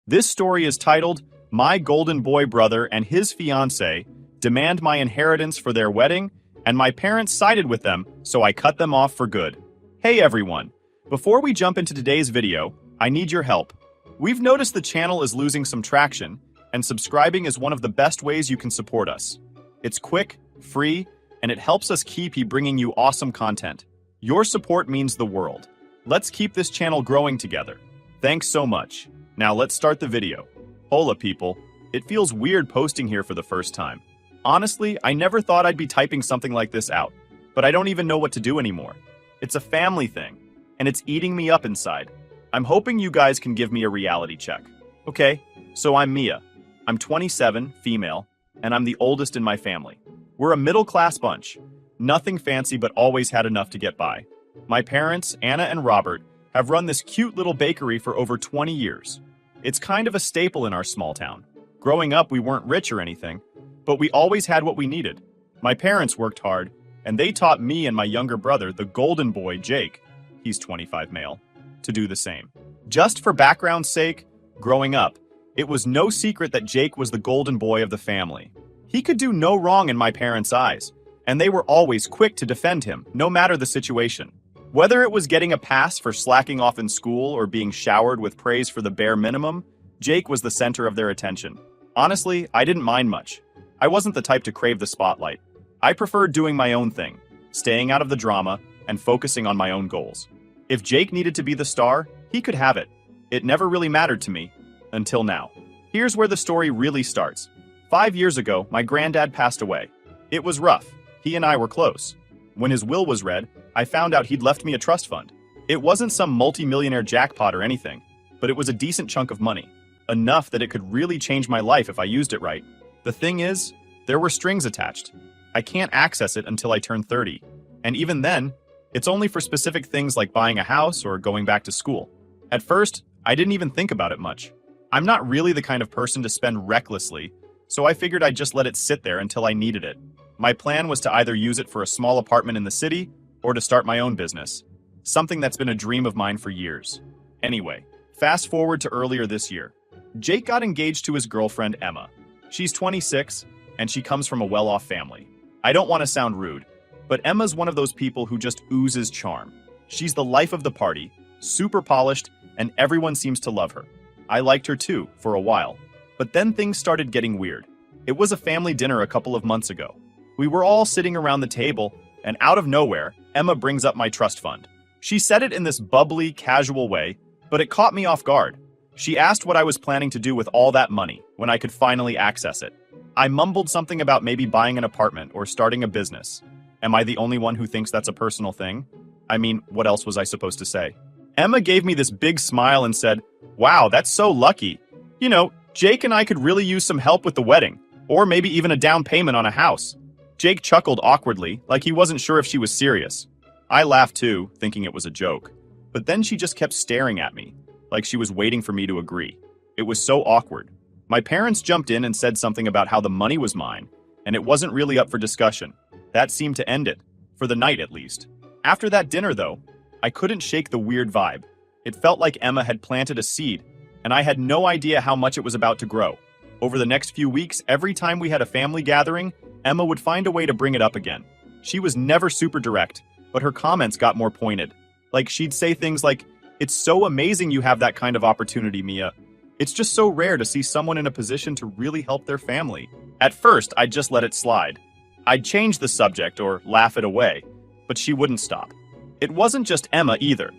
This story is titled, My Golden Boy Brother and His Fiancée Demand My Inheritance for Their Wedding, and My Parents Sided with Them, so I Cut Them Off for Good. Hey everyone! Before we jump into today's video, I need your help. We've noticed the channel is losing some traction, and subscribing is one of the best ways you can support us. It's quick, free, and it helps us keep bringing you awesome content. Your support means the world. Let's keep this channel growing together. Thanks so much. Now let's start the video. Hola people, it feels weird posting here for the first time. Honestly, I never thought I'd be typing something like this out, but I don't even know what to do anymore. It's a family thing, and it's eating me up inside. I'm hoping you guys can give me a reality check. Okay, so I'm Mia. I'm 27, female, and I'm the oldest in my family. We're a middle-class bunch. Nothing fancy, but always had enough to get by. My parents, Anna and Robert, have run this cute little bakery for over 20 years. It's kind of a staple in our small town. Growing up, we weren't rich or anything, but we always had what we needed. My parents worked hard, and they taught me and my younger brother, the golden boy, Jake, he's 25 male, to do the same. Just for background's sake, growing up, it was no secret that Jake was the golden boy of the family. He could do no wrong in my parents' eyes, and they were always quick to defend him, no matter the situation. Whether it was getting a pass for slacking off in school or being showered with praise for the bare minimum, Jake was the center of their attention. Honestly, I didn't mind much. I wasn't the type to crave the spotlight. I preferred doing my own thing, staying out of the drama, and focusing on my own goals. If Jake needed to be the star, he could have it. It never really mattered to me, until now. Here's where the story really starts. 5 years ago, my granddad passed away. It was rough. He and I were close. When his will was read, I found out he'd left me a trust fund. It wasn't some multi-millionaire jackpot or anything, but it was a decent chunk of money. Enough that it could really change my life if I used it right. The thing is, there were strings attached. I can't access it until I turn 30. And even then, it's only for specific things like buying a house or going back to school. At first, I didn't even think about it much. I'm not really the kind of person to spend recklessly, so I figured I'd just let it sit there until I needed it. My plan was to either use it for a small apartment in the city or to start my own business, something that's been a dream of mine for years. Anyway, fast forward to earlier this year. Jake got engaged to his girlfriend, Emma. She's 26, and she comes from a well-off family. I don't want to sound rude, but Emma's one of those people who just oozes charm. She's the life of the party, super polished, and everyone seems to love her. I liked her too, for a while. But then things started getting weird. It was a family dinner a couple of months ago. We were all sitting around the table, and out of nowhere, Emma brings up my trust fund. She said it in this bubbly, casual way, but it caught me off guard. She asked what I was planning to do with all that money when I could finally access it. I mumbled something about maybe buying an apartment or starting a business. Am I the only one who thinks that's a personal thing? I mean, what else was I supposed to say? Emma gave me this big smile and said, "Wow, that's so lucky. You know, Jake and I could really use some help with the wedding, or maybe even a down payment on a house." Jake chuckled awkwardly, like he wasn't sure if she was serious. I laughed too, thinking it was a joke. But then she just kept staring at me, like she was waiting for me to agree. It was so awkward. My parents jumped in and said something about how the money was mine, and it wasn't really up for discussion. That seemed to end it, for the night at least. After that dinner though, I couldn't shake the weird vibe. It felt like Emma had planted a seed, and I had no idea how much it was about to grow. Over the next few weeks, every time we had a family gathering, Emma would find a way to bring it up again. She was never super direct, but her comments got more pointed. Like she'd say things like, "It's so amazing you have that kind of opportunity, Mia. It's just so rare to see someone in a position to really help their family." At first, I'd just let it slide. I'd change the subject or laugh it away, but she wouldn't stop. It wasn't just Emma either.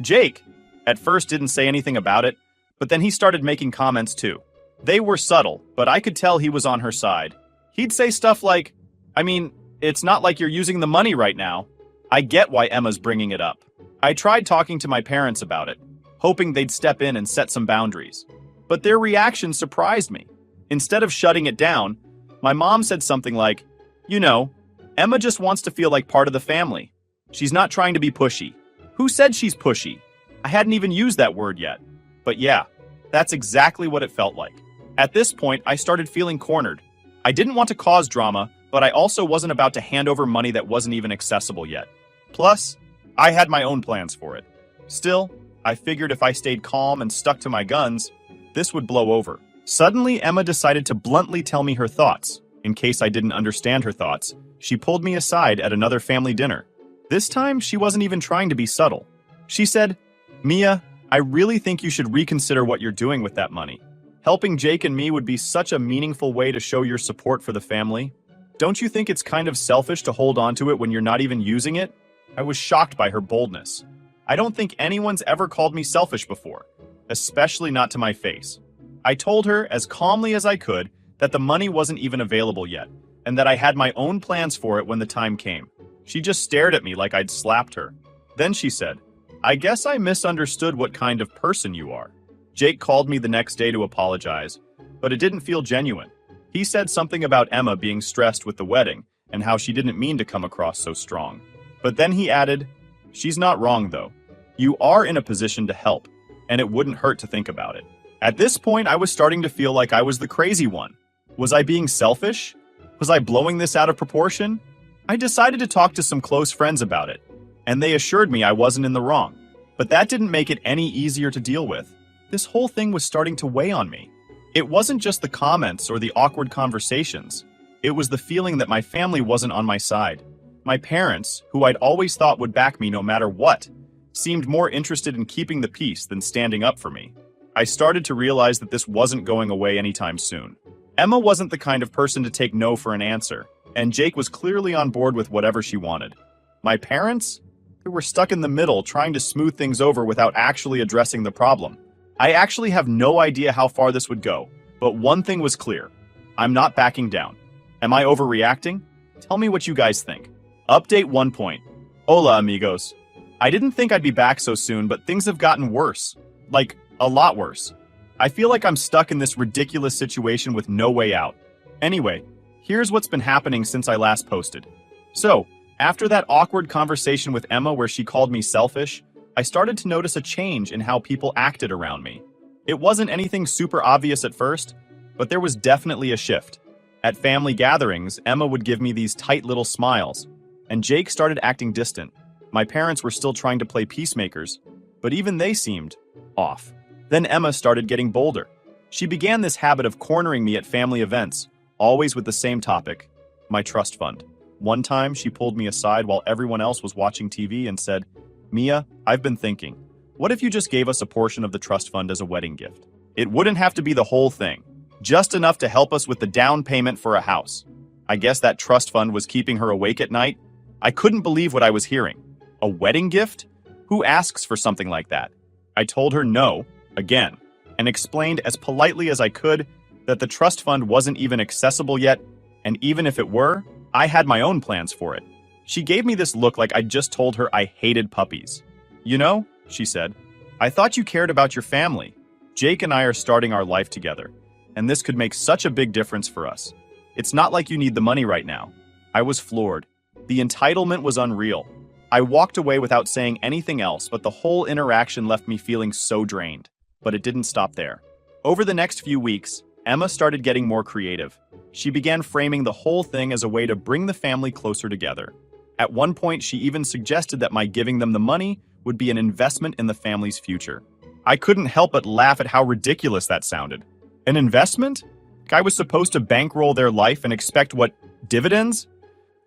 Jake, at first, didn't say anything about it, but then he started making comments too. They were subtle, but I could tell he was on her side. He'd say stuff like, "I mean, it's not like you're using the money right now." I get why Emma's bringing it up. I tried talking to my parents about it, hoping they'd step in and set some boundaries. But their reaction surprised me. Instead of shutting it down, my mom said something like, "You know, Emma just wants to feel like part of the family. She's not trying to be pushy." Who said she's pushy? I hadn't even used that word yet. But yeah, that's exactly what it felt like. At this point, I started feeling cornered. I didn't want to cause drama, but I also wasn't about to hand over money that wasn't even accessible yet. Plus, I had my own plans for it. Still, I figured if I stayed calm and stuck to my guns, this would blow over. Suddenly, Emma decided to bluntly tell me her thoughts. In case I didn't understand her thoughts, she pulled me aside at another family dinner. This time, she wasn't even trying to be subtle. She said, "Mia, I really think you should reconsider what you're doing with that money. Helping Jake and me would be such a meaningful way to show your support for the family. Don't you think it's kind of selfish to hold on to it when you're not even using it?" I was shocked by her boldness. I don't think anyone's ever called me selfish before, especially not to my face. I told her, as calmly as I could, that the money wasn't even available yet, and that I had my own plans for it when the time came. She just stared at me like I'd slapped her. Then she said, "I guess I misunderstood what kind of person you are." Jake called me the next day to apologize, but it didn't feel genuine. He said something about Emma being stressed with the wedding and how she didn't mean to come across so strong. But then he added, "She's not wrong though. You are in a position to help, and it wouldn't hurt to think about it." At this point, I was starting to feel like I was the crazy one. Was I being selfish? Was I blowing this out of proportion? I decided to talk to some close friends about it, and they assured me I wasn't in the wrong. But that didn't make it any easier to deal with. This whole thing was starting to weigh on me. It wasn't just the comments or the awkward conversations. It was the feeling that my family wasn't on my side. My parents, who I'd always thought would back me no matter what, seemed more interested in keeping the peace than standing up for me. I started to realize that this wasn't going away anytime soon. Emma wasn't the kind of person to take no for an answer, and Jake was clearly on board with whatever she wanted. My parents? They were stuck in the middle, trying to smooth things over without actually addressing the problem. I actually have no idea how far this would go, but one thing was clear. I'm not backing down. Am I overreacting? Tell me what you guys think. Update 1 point. Hola, amigos. I didn't think I'd be back so soon, but things have gotten worse. Like, a lot worse. I feel like I'm stuck in this ridiculous situation with no way out. Anyway, here's what's been happening since I last posted. So, after that awkward conversation with Emma where she called me selfish, I started to notice a change in how people acted around me. It wasn't anything super obvious at first, but there was definitely a shift. At family gatherings, Emma would give me these tight little smiles, and Jake started acting distant. My parents were still trying to play peacemakers, but even they seemed off. Then Emma started getting bolder. She began this habit of cornering me at family events, always with the same topic, my trust fund. One time, she pulled me aside while everyone else was watching TV and said, "Mia, I've been thinking, what if you just gave us a portion of the trust fund as a wedding gift? It wouldn't have to be the whole thing, just enough to help us with the down payment for a house." I guess that trust fund was keeping her awake at night. I couldn't believe what I was hearing. A wedding gift? Who asks for something like that? I told her no, again, and explained as politely as I could that the trust fund wasn't even accessible yet, and even if it were, I had my own plans for it. She gave me this look like I'd just told her I hated puppies. "You know," she said, "I thought you cared about your family. Jake and I are starting our life together, and this could make such a big difference for us. It's not like you need the money right now." I was floored. The entitlement was unreal. I walked away without saying anything else, but the whole interaction left me feeling so drained. But it didn't stop there. Over the next few weeks, Emma started getting more creative. She began framing the whole thing as a way to bring the family closer together. At one point, she even suggested that my giving them the money would be an investment in the family's future. I couldn't help but laugh at how ridiculous that sounded. An investment? Like I was supposed to bankroll their life and expect what, dividends?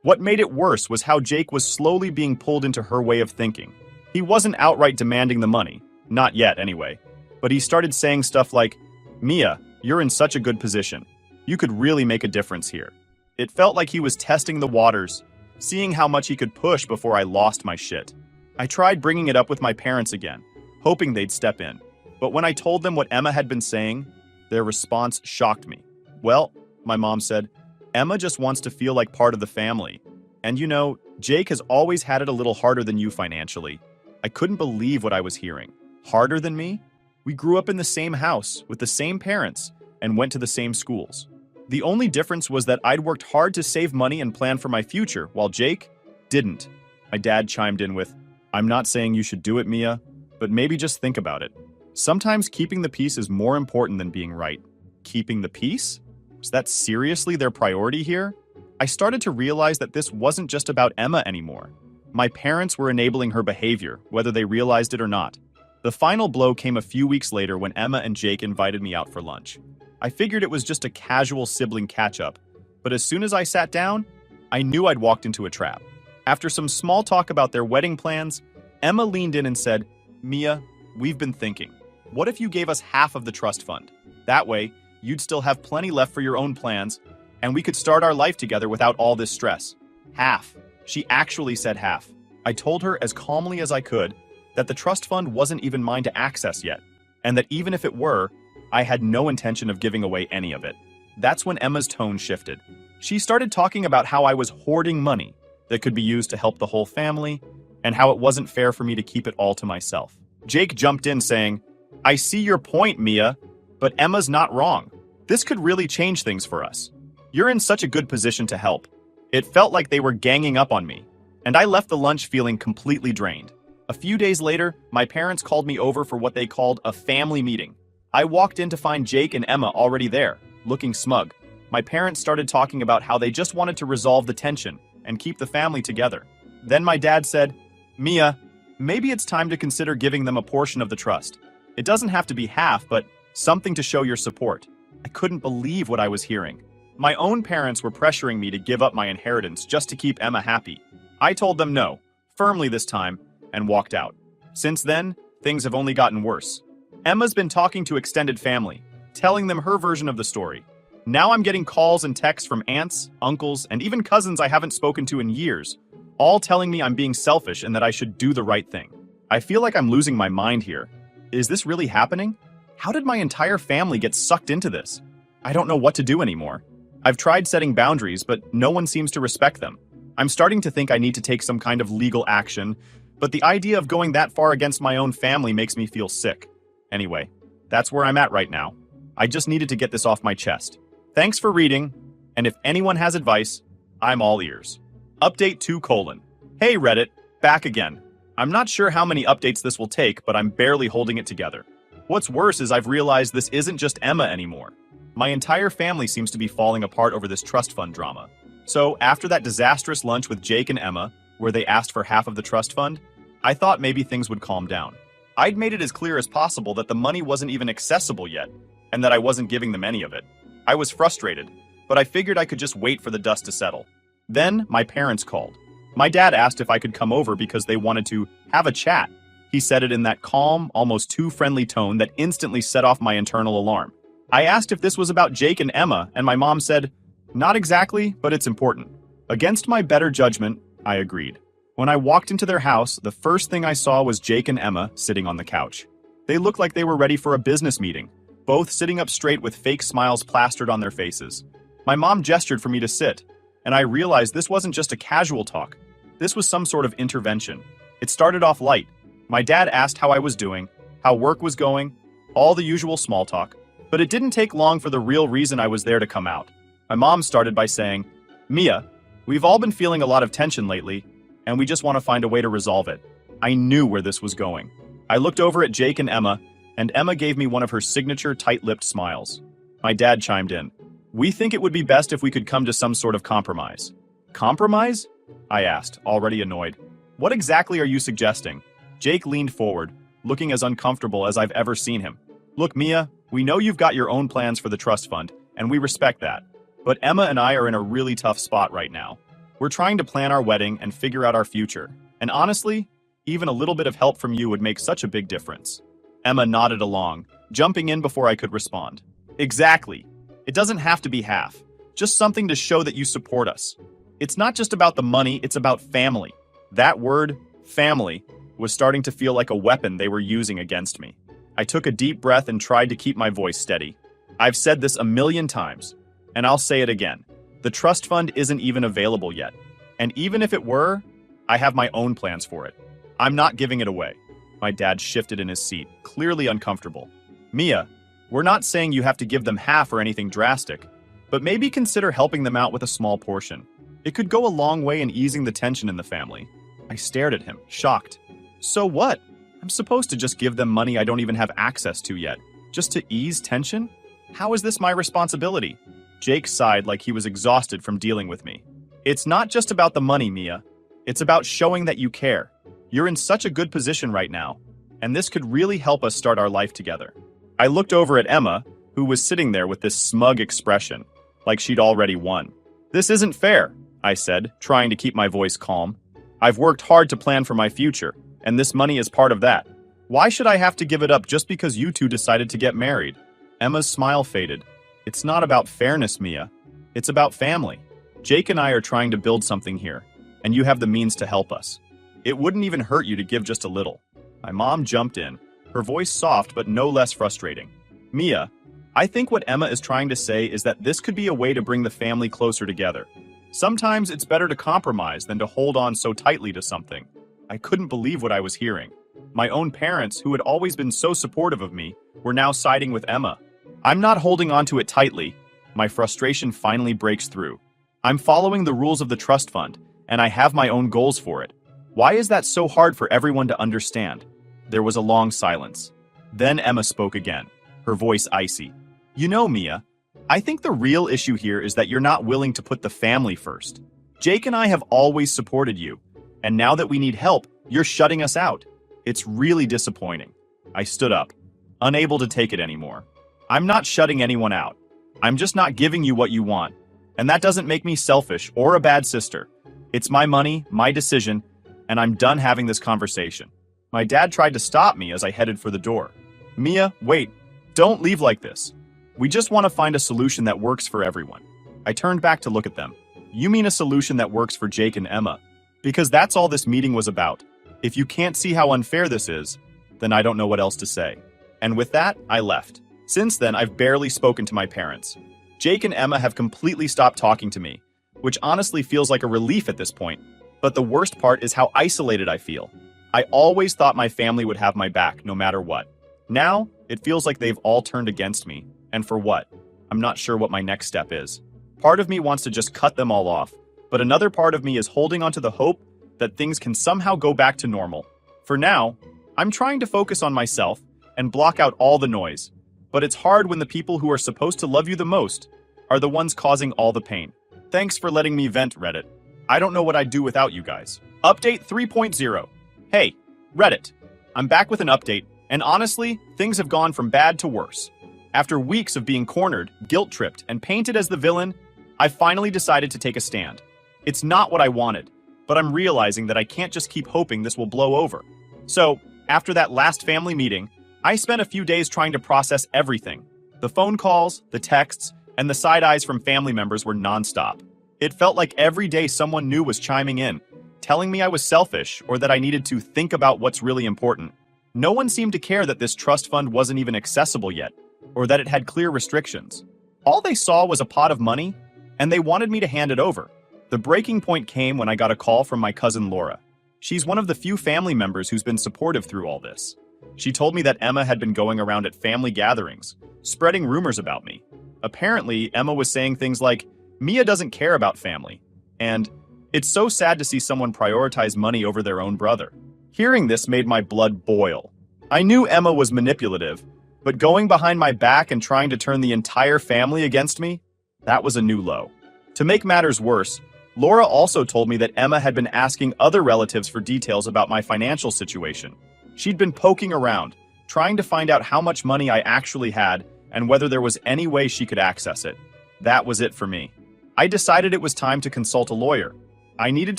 What made it worse was how Jake was slowly being pulled into her way of thinking. He wasn't outright demanding the money, not yet anyway, but he started saying stuff like, "Mia, you're in such a good position. You could really make a difference here." It felt like he was testing the waters, seeing how much he could push before I lost my shit. I tried bringing it up with my parents again, hoping they'd step in. But when I told them what Emma had been saying, their response shocked me. "Well," my mom said, "Emma just wants to feel like part of the family. And you know, Jake has always had it a little harder than you financially." I couldn't believe what I was hearing. Harder than me? We grew up in the same house, with the same parents, and went to the same schools. The only difference was that I'd worked hard to save money and plan for my future, while Jake didn't. My dad chimed in with, "I'm not saying you should do it, Mia, but maybe just think about it. Sometimes keeping the peace is more important than being right." Keeping the peace? Was that seriously their priority here? I started to realize that this wasn't just about Emma anymore. My parents were enabling her behavior, whether they realized it or not. The final blow came a few weeks later when Emma and Jake invited me out for lunch. I figured it was just a casual sibling catch-up, but as soon as I sat down, I knew I'd walked into a trap. After some small talk about their wedding plans, Emma leaned in and said, "Mia, we've been thinking. What if you gave us half of the trust fund? That way, you'd still have plenty left for your own plans, and we could start our life together without all this stress." Half. She actually said half. I told her as calmly as I could that the trust fund wasn't even mine to access yet, and that even if it were, I had no intention of giving away any of it. That's when Emma's tone shifted. She started talking about how I was hoarding money that could be used to help the whole family, and how it wasn't fair for me to keep it all to myself. Jake jumped in saying, "I see your point, Mia, but Emma's not wrong. This could really change things for us. You're in such a good position to help." It felt like they were ganging up on me, and I left the lunch feeling completely drained. A few days later, my parents called me over for what they called a family meeting. I walked in to find Jake and Emma already there, looking smug. My parents started talking about how they just wanted to resolve the tension and keep the family together. Then my dad said, "Mia, maybe it's time to consider giving them a portion of the trust. It doesn't have to be half, but something to show your support." I couldn't believe what I was hearing. My own parents were pressuring me to give up my inheritance just to keep Emma happy. I told them no, firmly this time, and walked out. Since then, things have only gotten worse. Emma's been talking to extended family, telling them her version of the story. Now I'm getting calls and texts from aunts, uncles, and even cousins I haven't spoken to in years, all telling me I'm being selfish and that I should do the right thing. I feel like I'm losing my mind here. Is this really happening? How did my entire family get sucked into this? I don't know what to do anymore. I've tried setting boundaries, but no one seems to respect them. I'm starting to think I need to take some kind of legal action, but the idea of going that far against my own family makes me feel sick. Anyway, that's where I'm at right now. I just needed to get this off my chest. Thanks for reading, and if anyone has advice, I'm all ears. Update 2:: Hey Reddit, back again. I'm not sure how many updates this will take, but I'm barely holding it together. What's worse is I've realized this isn't just Emma anymore. My entire family seems to be falling apart over this trust fund drama. So after that disastrous lunch with Jake and Emma, where they asked for half of the trust fund, I thought maybe things would calm down. I'd made it as clear as possible that the money wasn't even accessible yet, and that I wasn't giving them any of it. I was frustrated, but I figured I could just wait for the dust to settle. Then my parents called. My dad asked if I could come over because they wanted to have a chat. He said it in that calm, almost too friendly tone that instantly set off my internal alarm. I asked if this was about Jake and Emma, and my mom said, "Not exactly, but it's important." Against my better judgment, I agreed. When I walked into their house, the first thing I saw was Jake and Emma sitting on the couch. They looked like they were ready for a business meeting, both sitting up straight with fake smiles plastered on their faces. My mom gestured for me to sit, and I realized this wasn't just a casual talk. This was some sort of intervention. It started off light. My dad asked how I was doing, how work was going, all the usual small talk. But it didn't take long for the real reason I was there to come out. My mom started by saying, "Mia, we've all been feeling a lot of tension lately, and we just want to find a way to resolve it." I knew where this was going. I looked over at Jake and Emma gave me one of her signature tight-lipped smiles. My dad chimed in. "We think it would be best if we could come to some sort of compromise." "Compromise?" I asked, already annoyed. "What exactly are you suggesting?" Jake leaned forward, looking as uncomfortable as I've ever seen him. "Look, Mia, we know you've got your own plans for the trust fund, and we respect that. But Emma and I are in a really tough spot right now. We're trying to plan our wedding and figure out our future. And honestly, even a little bit of help from you would make such a big difference." Emma nodded along, jumping in before I could respond. "Exactly. It doesn't have to be half. Just something to show that you support us. It's not just about the money, it's about family." That word, family, was starting to feel like a weapon they were using against me. I took a deep breath and tried to keep my voice steady. I've said this a million times, and I'll say it again. The trust fund isn't even available yet. And even if it were, I have my own plans for it. I'm not giving it away. My dad shifted in his seat, clearly uncomfortable. "Mia, we're not saying you have to give them half or anything drastic, but maybe consider helping them out with a small portion. It could go a long way in easing the tension in the family." I stared at him, shocked. "So what? I'm supposed to just give them money I don't even have access to yet, just to ease tension? How is this my responsibility?" Jake sighed like he was exhausted from dealing with me. "It's not just about the money, Mia. It's about showing that you care. You're in such a good position right now, and this could really help us start our life together. I looked over at Emma, who was sitting there with this smug expression, like she'd already won. "This isn't fair," I said, trying to keep my voice calm. "I've worked hard to plan for my future, and this money is part of that. Why should I have to give it up just because you two decided to get married?" Emma's smile faded. "It's not about fairness, Mia. It's about family. Jake and I are trying to build something here, and you have the means to help us. It wouldn't even hurt you to give just a little." My mom jumped in, her voice soft but no less frustrating. "Mia, I think what Emma is trying to say is that this could be a way to bring the family closer together. Sometimes it's better to compromise than to hold on so tightly to something." I couldn't believe what I was hearing. My own parents, who had always been so supportive of me, were now siding with Emma. "I'm not holding on to it tightly." My frustration finally breaks through. "I'm following the rules of the trust fund, and I have my own goals for it. Why is that so hard for everyone to understand?" There was a long silence. Then Emma spoke again, her voice icy. "You know, Mia, I think the real issue here is that you're not willing to put the family first. Jake and I have always supported you, and now that we need help, you're shutting us out. It's really disappointing." I stood up, unable to take it anymore. "I'm not shutting anyone out. I'm just not giving you what you want. And that doesn't make me selfish or a bad sister. It's my money, my decision, and I'm done having this conversation." My dad tried to stop me as I headed for the door. "Mia, wait. Don't leave like this. We just want to find a solution that works for everyone." I turned back to look at them. "You mean a solution that works for Jake and Emma? Because that's all this meeting was about. If you can't see how unfair this is, then I don't know what else to say." And with that, I left. Since then, I've barely spoken to my parents. Jake and Emma have completely stopped talking to me, which honestly feels like a relief at this point. But the worst part is how isolated I feel. I always thought my family would have my back, no matter what. Now, it feels like they've all turned against me. And for what? I'm not sure what my next step is. Part of me wants to just cut them all off, but another part of me is holding onto the hope that things can somehow go back to normal. For now, I'm trying to focus on myself and block out all the noise. But it's hard when the people who are supposed to love you the most are the ones causing all the pain. Thanks for letting me vent, Reddit. I don't know what I'd do without you guys. Update 3.0. Hey, Reddit. I'm back with an update, and honestly, things have gone from bad to worse. After weeks of being cornered, guilt-tripped, and painted as the villain, I finally decided to take a stand. It's not what I wanted, but I'm realizing that I can't just keep hoping this will blow over. So, after that last family meeting, I spent a few days trying to process everything. The phone calls, the texts, and the side eyes from family members were nonstop. It felt like every day someone new was chiming in, telling me I was selfish or that I needed to think about what's really important. No one seemed to care that this trust fund wasn't even accessible yet, or that it had clear restrictions. All they saw was a pot of money, and they wanted me to hand it over. The breaking point came when I got a call from my cousin Laura. She's one of the few family members who's been supportive through all this. She told me that Emma had been going around at family gatherings, spreading rumors about me. Apparently, Emma was saying things like, "Mia doesn't care about family," and "It's so sad to see someone prioritize money over their own brother." Hearing this made my blood boil. I knew Emma was manipulative, but going behind my back and trying to turn the entire family against me, that was a new low. To make matters worse, Laura also told me that Emma had been asking other relatives for details about my financial situation. She'd been poking around, trying to find out how much money I actually had and whether there was any way she could access it. That was it for me. I decided it was time to consult a lawyer. I needed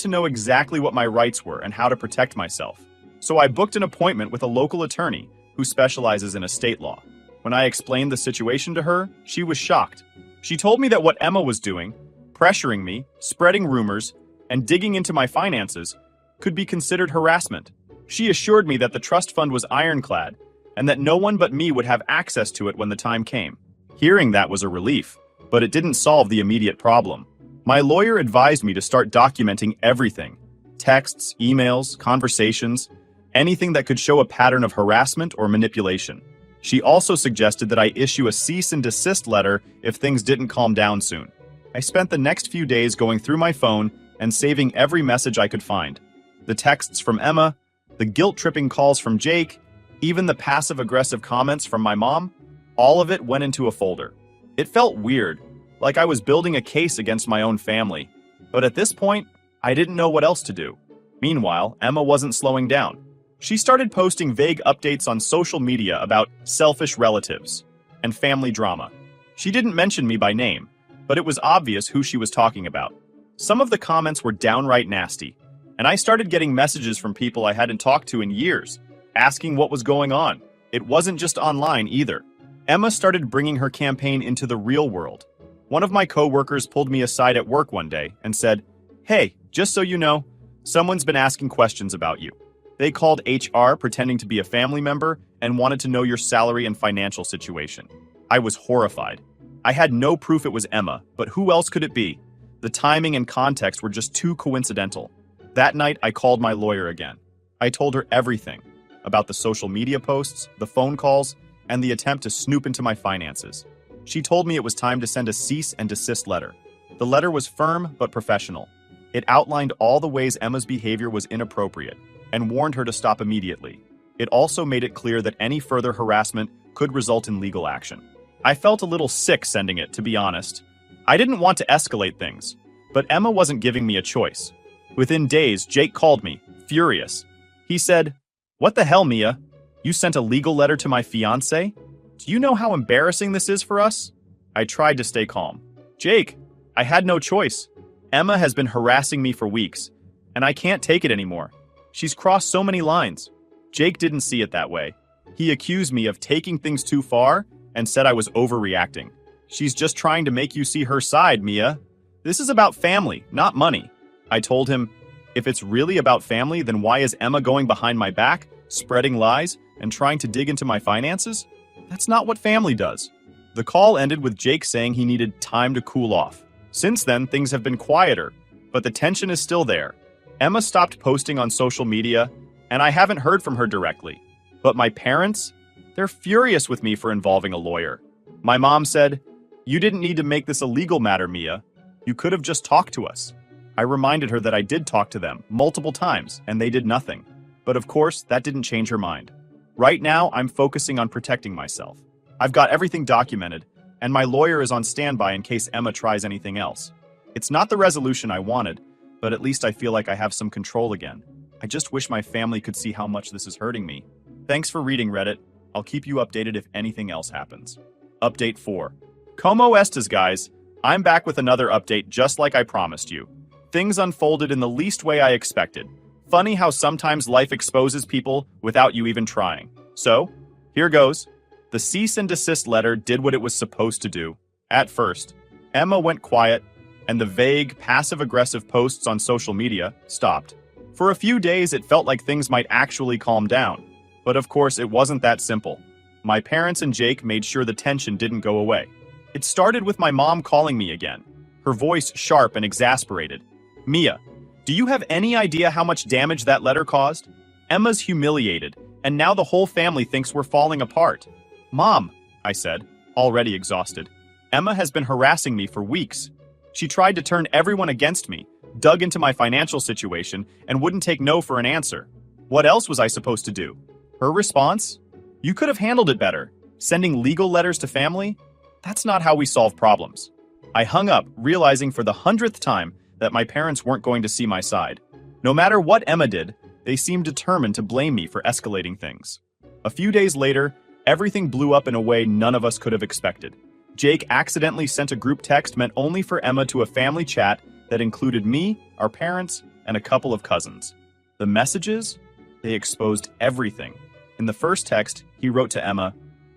to know exactly what my rights were and how to protect myself. So I booked an appointment with a local attorney who specializes in estate law. When I explained the situation to her, she was shocked. She told me that what Emma was doing, pressuring me, spreading rumors, and digging into my finances, could be considered harassment. She assured me that the trust fund was ironclad and that no one but me would have access to it when the time came. Hearing that was a relief, but it didn't solve the immediate problem. My lawyer advised me to start documenting everything: texts, emails, conversations, anything that could show a pattern of harassment or manipulation. She also suggested that I issue a cease and desist letter if things didn't calm down soon. I spent the next few days going through my phone and saving every message I could find. The texts from Emma, the guilt-tripping calls from Jake, even the passive-aggressive comments from my mom, all of it went into a folder. It felt weird, like I was building a case against my own family, but at this point, I didn't know what else to do. Meanwhile, Emma wasn't slowing down. She started posting vague updates on social media about selfish relatives and family drama. She didn't mention me by name, but it was obvious who she was talking about. Some of the comments were downright nasty, and I started getting messages from people I hadn't talked to in years, asking what was going on. It wasn't just online either. Emma started bringing her campaign into the real world. One of my coworkers pulled me aside at work one day and said, "Hey, just so you know, someone's been asking questions about you. They called HR pretending to be a family member and wanted to know your salary and financial situation." I was horrified. I had no proof it was Emma, but who else could it be? The timing and context were just too coincidental. That night, I called my lawyer again. I told her everything about the social media posts, the phone calls, and the attempt to snoop into my finances. She told me it was time to send a cease and desist letter. The letter was firm but professional. It outlined all the ways Emma's behavior was inappropriate and warned her to stop immediately. It also made it clear that any further harassment could result in legal action. I felt a little sick sending it, to be honest. I didn't want to escalate things, but Emma wasn't giving me a choice. Within days, Jake called me, furious. He said, "What the hell, Mia? You sent a legal letter to my fiancé? Do you know how embarrassing this is for us?" I tried to stay calm. "Jake, I had no choice. Emma has been harassing me for weeks, and I can't take it anymore. She's crossed so many lines." Jake didn't see it that way. He accused me of taking things too far and said I was overreacting. "She's just trying to make you see her side, Mia. This is about family, not money." I told him, if it's really about family, then why is Emma going behind my back, spreading lies, and trying to dig into my finances? That's not what family does. The call ended with Jake saying he needed time to cool off. Since then, things have been quieter, but the tension is still there. Emma stopped posting on social media, and I haven't heard from her directly. But my parents? They're furious with me for involving a lawyer. My mom said, "You didn't need to make this a legal matter, Mia. You could have just talked to us." I reminded her that I did talk to them multiple times, and they did nothing. But of course, that didn't change her mind. Right now, I'm focusing on protecting myself. I've got everything documented, and my lawyer is on standby in case Emma tries anything else. It's not the resolution I wanted, but at least I feel like I have some control again. I just wish my family could see how much this is hurting me. Thanks for reading, Reddit. I'll keep you updated if anything else happens. Update 4. Como estas, guys? I'm back with another update just like I promised you. Things unfolded in the least way I expected. Funny how sometimes life exposes people without you even trying. So, here goes. The cease and desist letter did what it was supposed to do. At first, Emma went quiet, and the vague, passive-aggressive posts on social media stopped. For a few days, it felt like things might actually calm down. But of course, it wasn't that simple. My parents and Jake made sure the tension didn't go away. It started with my mom calling me again, her voice sharp and exasperated. "Mia, do you have any idea how much damage that letter caused? Emma's humiliated, and now the whole family thinks we're falling apart." "Mom," I said, already exhausted, "Emma has been harassing me for weeks. She tried to turn everyone against me, dug into my financial situation, and wouldn't take no for an answer. What else was I supposed to do?" Her response? "You could have handled it better. Sending legal letters to family? That's not how we solve problems." I hung up, realizing for the 100th time that my parents weren't going to see my side. No matter what Emma did, they seemed determined to blame me for escalating things. A few days later, everything blew up in a way none of us could have expected. Jake accidentally sent a group text meant only for Emma to a family chat that included me, our parents, and a couple of cousins. The messages? They exposed everything. In the first text, he wrote to Emma,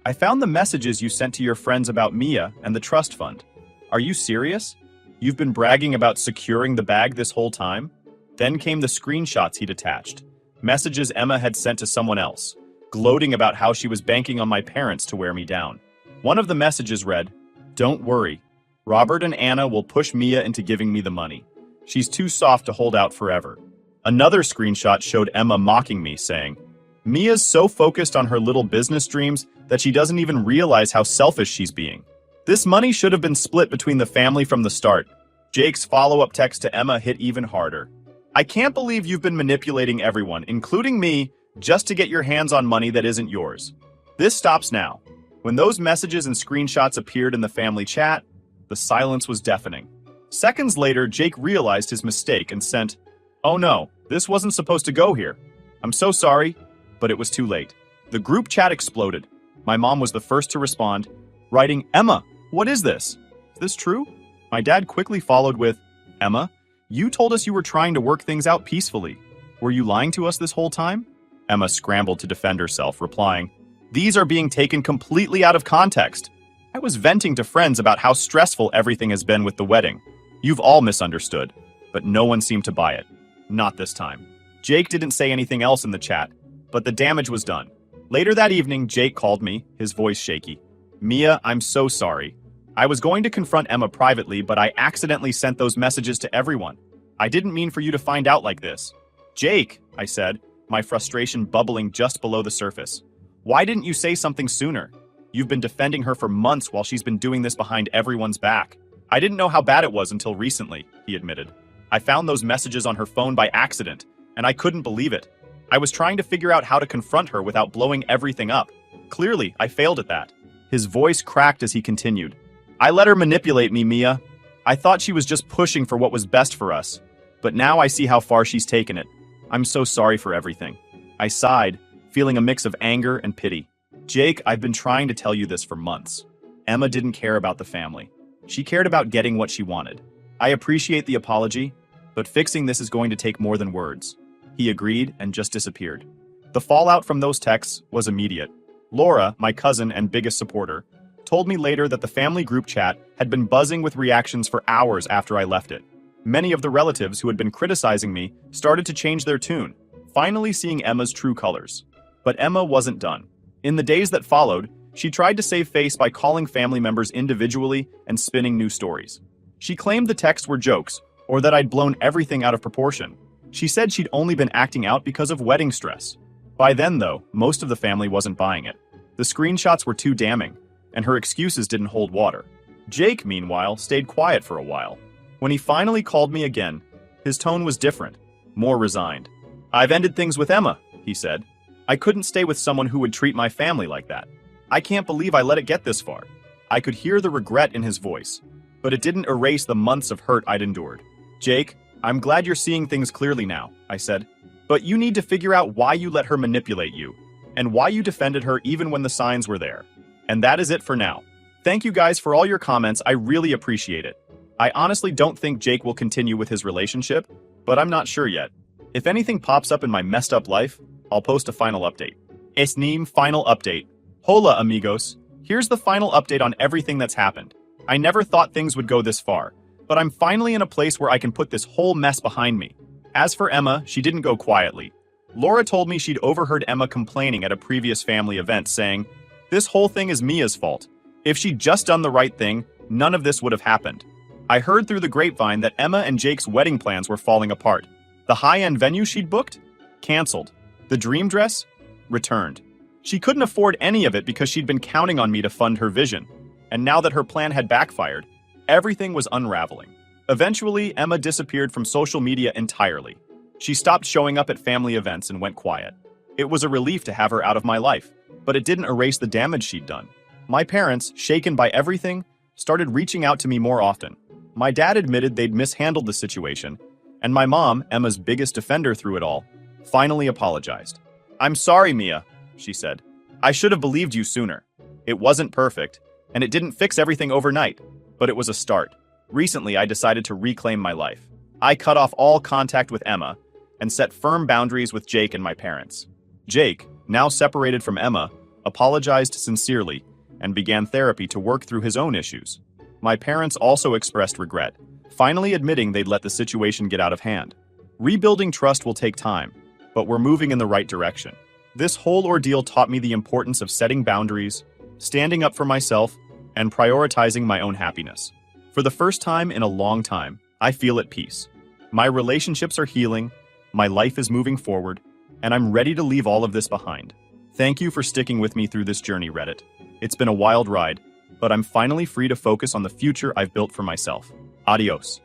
"I found the messages you sent to your friends about Mia and the trust fund. Are you serious? You've been bragging about securing the bag this whole time?" Then came the screenshots he'd attached. Messages Emma had sent to someone else, gloating about how she was banking on my parents to wear me down. One of the messages read, "Don't worry. Robert and Anna will push Mia into giving me the money. She's too soft to hold out forever." Another screenshot showed Emma mocking me, saying, "Mia's so focused on her little business dreams that she doesn't even realize how selfish she's being. This money should have been split between the family from the start." Jake's follow-up text to Emma hit even harder. "I can't believe you've been manipulating everyone, including me, just to get your hands on money that isn't yours. This stops now." When those messages and screenshots appeared in the family chat, the silence was deafening. Seconds later, Jake realized his mistake and sent, "Oh no, this wasn't supposed to go here. I'm so sorry. but it was too late. The group chat exploded. My mom was the first to respond, writing, "Emma, what is this? Is this true?" My dad quickly followed with, "Emma, you told us you were trying to work things out peacefully. Were you lying to us this whole time?" Emma scrambled to defend herself, replying, "These are being taken completely out of context. I was venting to friends about how stressful everything has been with the wedding. You've all misunderstood." But no one seemed to buy it. Not this time. Jake didn't say anything else in the chat, but the damage was done. Later that evening, Jake called me, his voice shaky. "Mia, I'm so sorry. I was going to confront Emma privately, but I accidentally sent those messages to everyone. I didn't mean for you to find out like this." "Jake," I said, my frustration bubbling just below the surface. "Why didn't you say something sooner? You've been defending her for months while she's been doing this behind everyone's back." "I didn't know how bad it was until recently," he admitted. "I found those messages on her phone by accident, and I couldn't believe it. I was trying to figure out how to confront her without blowing everything up. Clearly, I failed at that." His voice cracked as he continued. "I let her manipulate me, Mia. I thought she was just pushing for what was best for us. But now I see how far she's taken it. I'm so sorry for everything." I sighed, feeling a mix of anger and pity. "Jake, I've been trying to tell you this for months. Emma didn't care about the family. She cared about getting what she wanted. I appreciate the apology, but fixing this is going to take more than words." He agreed and just disappeared. The fallout from those texts was immediate. Laura, my cousin and biggest supporter, told me later that the family group chat had been buzzing with reactions for hours after I left it. Many of the relatives who had been criticizing me started to change their tune, finally seeing Emma's true colors. But Emma wasn't done. In the days that followed, she tried to save face by calling family members individually and spinning new stories. She claimed the texts were jokes, or that I'd blown everything out of proportion. She said she'd only been acting out because of wedding stress. By then, though, most of the family wasn't buying it. The screenshots were too damning, and her excuses didn't hold water. Jake, meanwhile, stayed quiet for a while. When he finally called me again, his tone was different, more resigned. "I've ended things with Emma," he said. "I couldn't stay with someone who would treat my family like that. I can't believe I let it get this far." I could hear the regret in his voice, but it didn't erase the months of hurt I'd endured. "Jake, I'm glad you're seeing things clearly now," I said. "But you need to figure out why you let her manipulate you, and why you defended her even when the signs were there." And that is it for now. Thank you guys for all your comments, I really appreciate it. I honestly don't think Jake will continue with his relationship, but I'm not sure yet. If anything pops up in my messed up life, I'll post a final update. Esnim final update. Hola amigos. Here's the final update on everything that's happened. I never thought things would go this far, but I'm finally in a place where I can put this whole mess behind me. As for Emma, she didn't go quietly. Laura told me she'd overheard Emma complaining at a previous family event, saying, "This whole thing is Mia's fault. If she'd just done the right thing, none of this would have happened." I heard through the grapevine that Emma and Jake's wedding plans were falling apart. The high-end venue she'd booked? Cancelled. The dream dress? Returned. She couldn't afford any of it because she'd been counting on me to fund her vision. And now that her plan had backfired, everything was unraveling. Eventually, Emma disappeared from social media entirely. She stopped showing up at family events and went quiet. It was a relief to have her out of my life, but it didn't erase the damage she'd done. My parents, shaken by everything, started reaching out to me more often. My dad admitted they'd mishandled the situation, and my mom, Emma's biggest defender through it all, finally apologized. "I'm sorry, Mia," she said. "I should have believed you sooner. It wasn't perfect, and it didn't fix everything overnight, but it was a start. Recently, I decided to reclaim my life. I cut off all contact with Emma and set firm boundaries with Jake and my parents." Jake, now separated from Emma, apologized sincerely and began therapy to work through his own issues. My parents also expressed regret, finally admitting they'd let the situation get out of hand. Rebuilding trust will take time, but we're moving in the right direction. This whole ordeal taught me the importance of setting boundaries, standing up for myself, and prioritizing my own happiness. For the first time in a long time, I feel at peace. My relationships are healing, my life is moving forward, and I'm ready to leave all of this behind. Thank you for sticking with me through this journey, Reddit. It's been a wild ride, but I'm finally free to focus on the future I've built for myself. Adios.